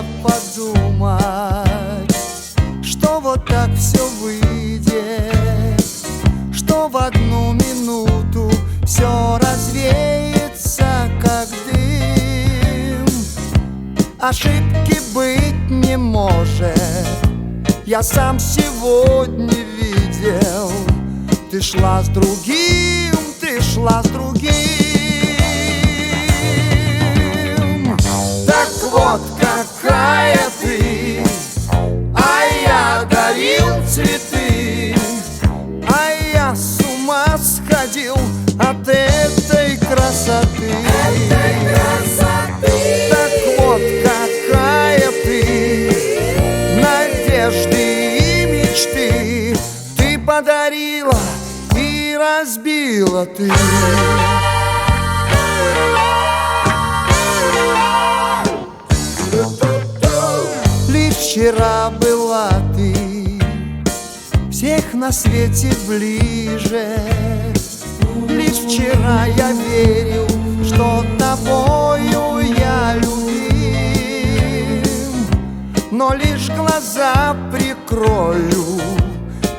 я подумать, что вот так все выйдет, что в одну минуту все развеется, как дым. Ошибки быть не может, я сам сегодня видел. Ты шла с другим, ты шла с другим. Так вот какая ты, а я дарил цветы, а я с ума сходил от этой красоты. Так вот какая ты, надежды и мечты ты подарила и разбила ты. Лишь вчера была ты всех на свете ближе. Лишь вчера я верил, что тобою я любим. Но лишь глаза прикрою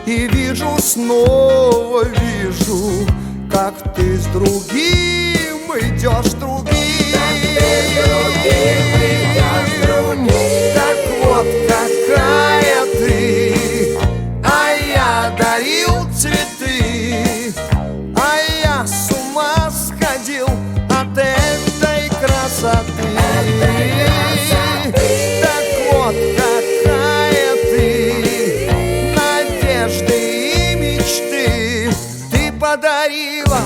и вижу, снова вижу, как ты с другим идешь, с другим. Так вот какая ты, а я дарил цветы, а я с ума сходил от этой красоты. Так вот какая ты, надежды и мечты ты подарила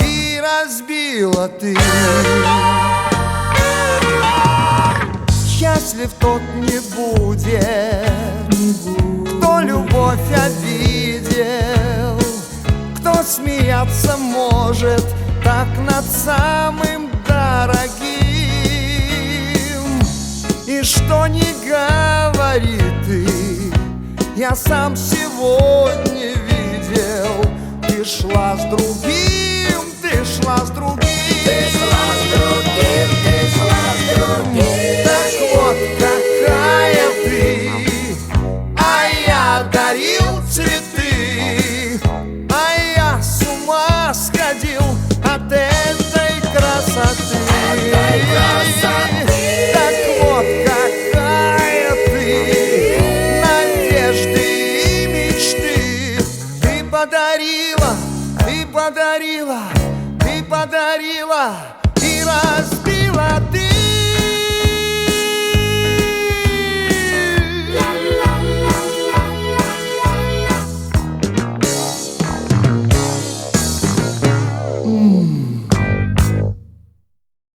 и разбила ты. Счастлив тот не будет, кто любовь обидел, кто смеяться может так над самым дорогим. И что не говори ты, я сам сегодня видел. Ты шла с другим, ты шла с другим. Ты шла с другим, ты шла с другим. Так вот какая ты, а я дарил цветы, а я с ума сходил от этой красоты. Так вот какая ты, надежды и мечты ты подарила, ты подарила, ты подарила и разбила ты.